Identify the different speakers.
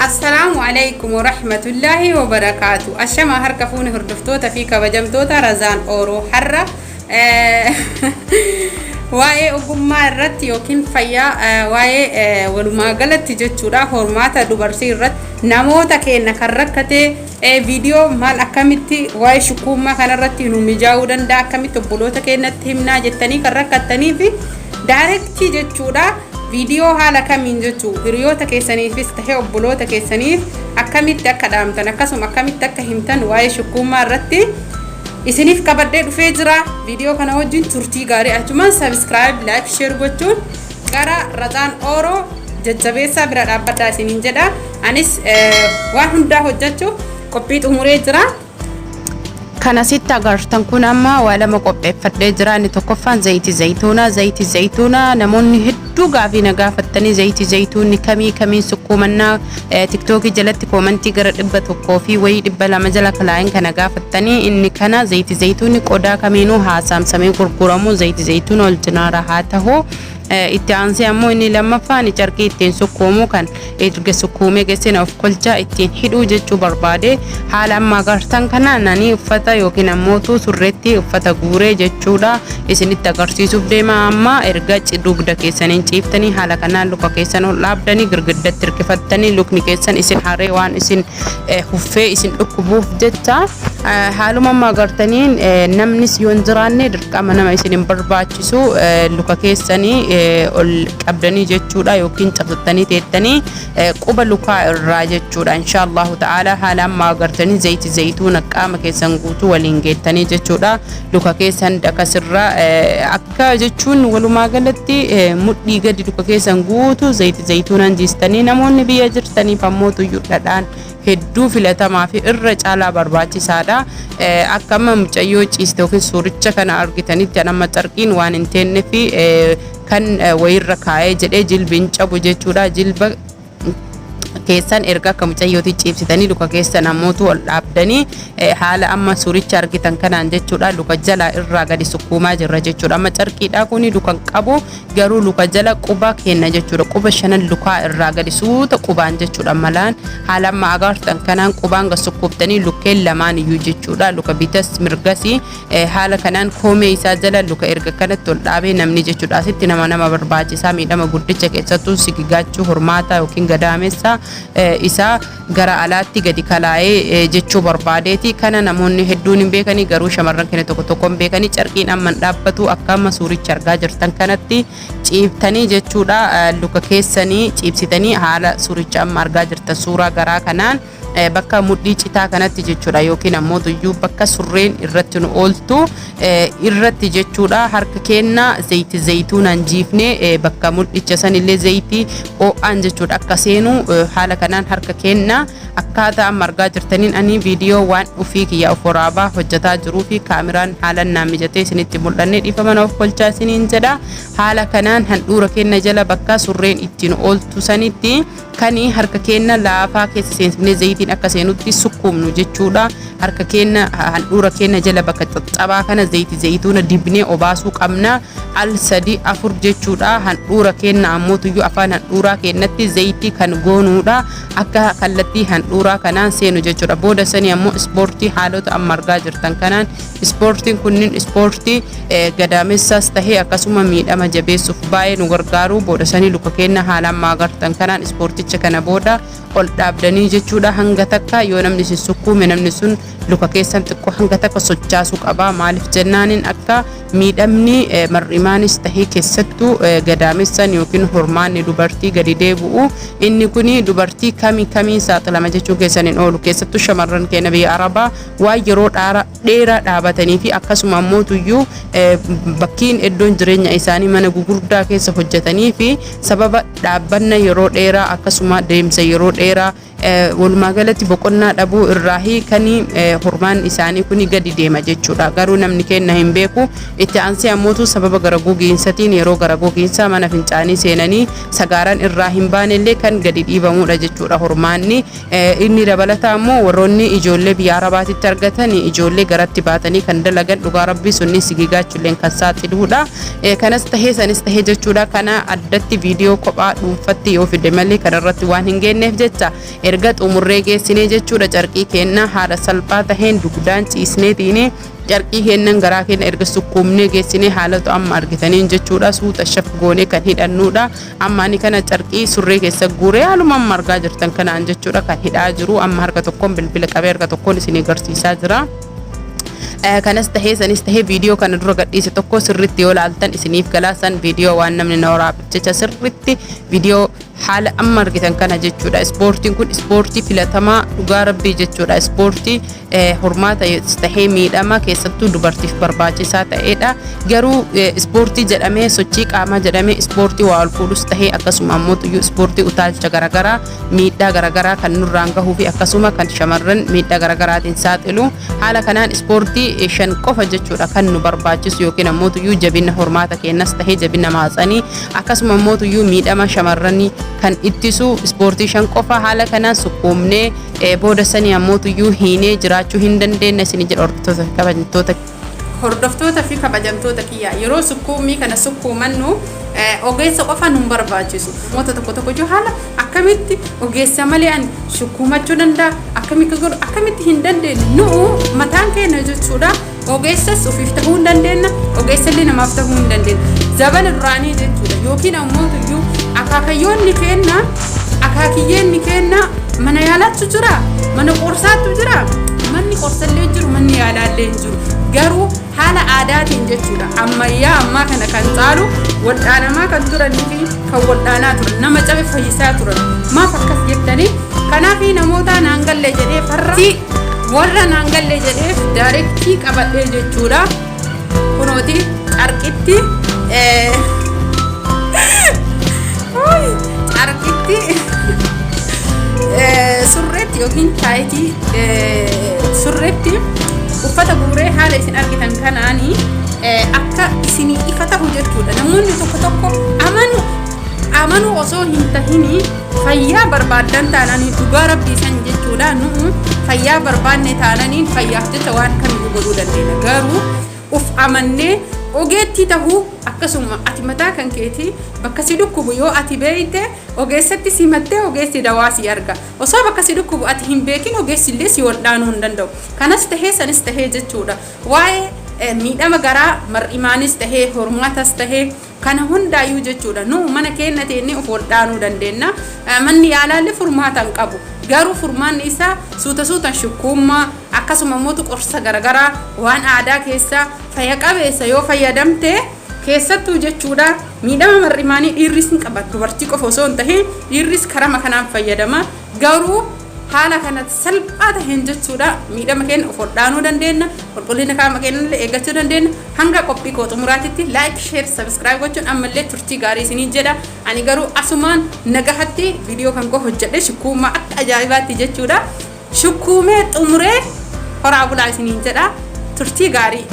Speaker 1: السلام عليكم ورحمة الله وبركاته. الشما هركفوني هردفتوتا في كبجمتوتا رزان أورو حرة واي أقوما الرت يوكين فيا واي ولما قلت تجتشورا هرماتا دوبرسي الرت نموتا كينا كركتي فيديو مال أكامتي واي شكوما كان الرت نومي جاودن دا أكامتي بلوتا كينا تهمنا جتني كركتني في دايركتي جتشورا فيديو حالا كمين جتو هريوتا كيسانيف استحي أبولوتا كيسانيف أكامت أكا دامتن أكاسم أكامت أكا همتن واي شكوما رتي إسنيف كبردي فيجرا فيديو كان وجين ترتي غاري أجمان سبسكرايب لايك شير gochuun gara Razaan Oro jajjabeessa bira dhaabbadhaa isiniin jedha. Anis waan hundaa hojjechuu qophii xumuree jira. Kana sitti agartan kun amma waa lama qopheeffadhee jira. Inni tokkoffaan zayitii zayituunaa namoonni hedduu gaafii na gaafattanii zayitii zayituunni kamiin sukkuumannaa TikTok jalatti koomentii gara 100 fi wayii 200 jala kalaa'in kana gaafattanii inni kana zayitii zayituunni qodaa kamiinuu haasaamsamee gurguramu zayitii zayituun orijinaala haa ta'u. itti aansee ammoo inni lammaffaan carqii ittiin sukkuumu kan erga sukkuumee geessina of kolcha ittiin hidhuu jechuu barbaade haala amma agartan kana nani uffata yookiin ammoo surreetti uffata guuree jechuudha isinitti agarsiisuuf deema. Amma erga dugda keessaniin ciiftanii haala kanaan luka keessan ol dhaabdanii girgiddatti hirkifattanii lukni keessan isin haree waan isin huffee isin dhukkubuuf jecha haaluma amma agartaniin namnis yoon jiraanne dirqama nama isin hin barbaachisu luka keessanii ol qabdanii jechuudha yookiin cabsattanii teettanii quba lukaa irraa jechuudha inshallah ta'ala haala amma agartanii zayitii zayituuna qaama keessan guutuu waliin geettanii jechuudha luka keessan dakasirra akka jechuun walumaa galatti mudhii gadi luka keessan guutuu zayitii zayituunaan jiistanii namoonni biyya jirtanii fammootu yuudhadhaan hedduu filatamaa fi irra caalaa barbaachisaadha. Akkama mucayyoo ciiste yookiin suuricha kana argitanitti nama carqiin waan hin teenne fi kan wayirra kaa'ee jedhee jilbiin cabu jechuudha. Jilba keessan erga akka mucayyooti ciibsitanii luka keessan ammootu ol dhaabdanii haala amma suuricha argitan kanaan jechuudha luka jala irraa gadi sukkuumaa jirra jechuudha. Amma carqiidha kuni lukan qabu garuu luka jala quba kenna jechuudha. Quba shanan lukaa irraa gadi suuta qubaan jechuudha malaan haala amma agartan kanaan qubaan gasukkuuftanii lukkeen lamaan iyyuu jechuudha luka bitas mirgasi haala kanaan koomee isaa jala luka erga kanatti ol dhaabee namni jechuudha asitti nama barbaachisaa miidhama guddicha keessattuu sigigaachuu hormaata yookiin gadaamessa isa gara alaatti gadi kalaa'ee jechuu barbaadeeti. Kana namoonni hedduun hin beekanii garuu shamarran keenya tokko hin beekanii carqiin amma dhaabbatu akka amma suuricha argaa jirtan kanatti ciibtanii jechuudha luka keessanii ciibsitanii haala suuricha amma argaa jirtan suuraa garaa kanaan bakka mudhii citaa kanatti jechuudha yookiin ammoo tuyyuu bakka surreen irratti nu ooltu irratti jechuudha harka keenna zayitii zayituunaan jiifnee bakka mudhicha sanillee zayitii oo'aan jechuudha akka seenu haala kanaan harka keenna akkaataa amma argaa jirtaniin ani viidiyoo waan ufii kiyya of waraabaa hojjetaa jiruu fi kaameraan haalan naa mijatee isinitti mul'anne dhiifama of kolchaa isiniin jedha. Haala kanaan handhuura keenna jala bakka surreen ittiin ooltu sanitti kani harka keenna laafaa keessa seensifnee zayitiin akka seenutti sukkuumnu jechuudha. Harka keenna handhuura keenna jala bakka caccabaa kana zayitii zayituuna dibnee obaasuu qabna al 3-4 jechuudha. Handhuura keenna ammoo tuyyuu afaan handhuuraa keenyatti zayitii kan goonuudha akka kallattii handhuuraa kanaan seenu jechuudha. Booda sanii ammoo ispoortii haalota amma argaa jirtan kanaan ispoortiin kunniin ispoortii gadaamessaas tahee akkasuma miidhama jabeessuuf baay'ee nu gargaaru. Booda sanii luka keenna haala amma agartan kanaan ispoorticha kana booda ol dhaabdanii jechuudha hanga takka yoo namni isin sukkuume namni sun luka keessan xiqqoo hanga takka sochaasuu qaba. Maaliif jennaaniin akka miidhamni mar'imaanis tahee keessattuu gadaamessan yookiin hormaanni dubartii gadi deebi'u inni kuni dubartii kamiin saaxilama jechuu keessaniin oolu keessattuu shamarran keenya biyya arabaa waan yeroo dheeraa dhaabatanii fi akkasuma ammoo tuyyuu bakkiin iddoon jireenya isaanii mana gugurdaa keessa hojjetanii fi sababa dhaabbanna yeroo dheeraa akkasuma deemsa yeroo dheeraa walumaa galatti boqonnaa dhabuu irraahi kan hormaan isaanii kun gadi deema jechuudha. Garuu namni kenna hin beeku. Itti aansee ammoo sababa gara gogiinsatiin yeroo gara gogiinsaa mana fincaanii seenanii sagaaran irraa hin baanellee kan gadi dhiibamudha jechuudha hormaanni. Inni dabalataa ammoo warroonni ijoollee biyya arabaatitti argatan ijoollee garatti baatanii kan dalagan dhugaa rabbii sunni sigigaachuulleen kan saaxiluudha. Kanas tahee sanis tahee jechuudha. Kana addatti viidiyoo kophaa dhuunfatti yoo fide malee kanarratti waan hin geenneef jecha erga xumurree geessinee jechuudha carqii keenna haala salphaa taheen dugdaan ciisneetiin carqii kennan garaa kenna erga sukkuumnee geessinee haalatu amma argitaniin jechuudha. Suuta shaf goonee kan hidhannuudha. Amma ani kana carqii surree keessa guuree haaluma amma argaa jirtan kanaan jechuudha kan hidhaa jiru. Amma harka tokkoon bilbila qabee harka tokkoon isin agarsiisaa jira. Kanas tahee sanis tahee viidiyoo kana dura gadhiise tokko sirriitti yoo laaltan isiniif galaasan viidiyoo waan namni na waraabee jecha sirriitti viidiyoo haala amma argitan kana jechuudha. Ispoortiin kun ispoortii filatamaa dhugaa rabbii jechuudha. Ispoortii hormaata tahee miidhama keessattuu dubartiif barbaachisaa ta'edha. Garuu ispoortii jedhamee sochii qaamaa jedhamee ispoortii waa ol fuudhus tahee akkasuma ammoo ispoortii utaalcha garaagaraa miidhaa garaagaraa kan nurraan gahuu fi akkasuma kan shamarran miidhaa garaagaraatiin saaxilu. Haala kanaan ispoortii shan qofa jechuudha kan nu barbaachisu yookiin ammoo jabina hormaata keenyas tahee jabina maatsanii akkasuma ammoo miidhama shamarranii kan ittisu ispoortii shan qofa. Haala kanaan sukkuumnee booda sanii ammoo hiinee jiraachuu hin dandeenye isin jedha hordoftoota fi kabajamtoota kiyya. Yeroo sukkuumii kana sukkuumannu ogeessa qofa nu barbaachisu. Moota tokko joo haala akkamitti ogeessa malee an sukkuumachuu danda'a akkamitti hin dandeenye nu mataan keenya jechuudha. Ogeessas ofiif ta'uu hin dandeenya ogeessa illee namaaf ta'uu hin dandeenya. Zabana duraanii jechuudha yookiin ammoo akaakiyyoonni keenya mana yaalaatu jira mana qorsaatu jira manni qorsallee jiru manni yaalaallee jiru. Garuu haala aadaatiin jechuudha ammayyaa ammaa kana kan caalu waldhaanamaa kan turanii fi kan waldhaanaa turan nama cabe fayyisaa turan. Maaf akkas jettanii kanaaf namoota naan galle jedhee farra warra naan galle jedheef daarektii qabadhee jechuudha. Kunooti carqitti carqitti surreetti yookiin taayitii surreetti uffata guuree haala isin argitan kanaanii akka isinii ifa ta'u jechuudha. Namoonni tokko amanu osoo hin tahini fayyaa barbaadan taananii dhugaa rabbii san jechuudha. Nu fayyaa barbaanne taananii fayyaaf jecha waan kamiyyuu godhuu dandeenya. Garuu uf amannee ogeetti tahuu akkasuma ati mataa kan keetii bakka si dhukkubu yoo ati beeyte ogeessatti si mattee ogeessi dawaa si arga. Osoo bakka si dhukkubu ati hin beekin ogeessi illee si waldhaanuu hin danda'u. Kanas tahee sanis tahee jechuudha. Waa'ee miidhama garaa mar'imaanis tahee hormaatas tahee kana hundaayyuu jechuudha. Nu mana keenya teennee of waldhaanuu dandeenya. Manni yaalaallee furmaatan qabu. Garuu furmaanni isaa suuta shukkuummaa akkasuma immoo qorsa garaagaraa waan aadaa keessaa fayya qabeessa yoo fayyadamte keessattuu jechuudha. Miidhama mar'imaanii dhiirris ni qaba dubartii qofa osoo hin tahin dhiirris karama kanaan fayyadama. Garuu haala kanatti salphaa taheen jechuudha. Miidhama keenya of waldhaanuu dandeenya. Qulqullina qaama keenyallee eeggachuu dandeenya. Hanga qophii koo xumuraatitti like, share, subscribe gochuun ammallee turtii gaarii isiniin jedha. Ani garuu asumaan nagahatti viidiyoo kan koo hojjedhe shukkuumaa akka ajaa'ibaatti jechuudha. Shukkuumee xumuree horaa bulaa isiniin jedha. Turtii gaarii.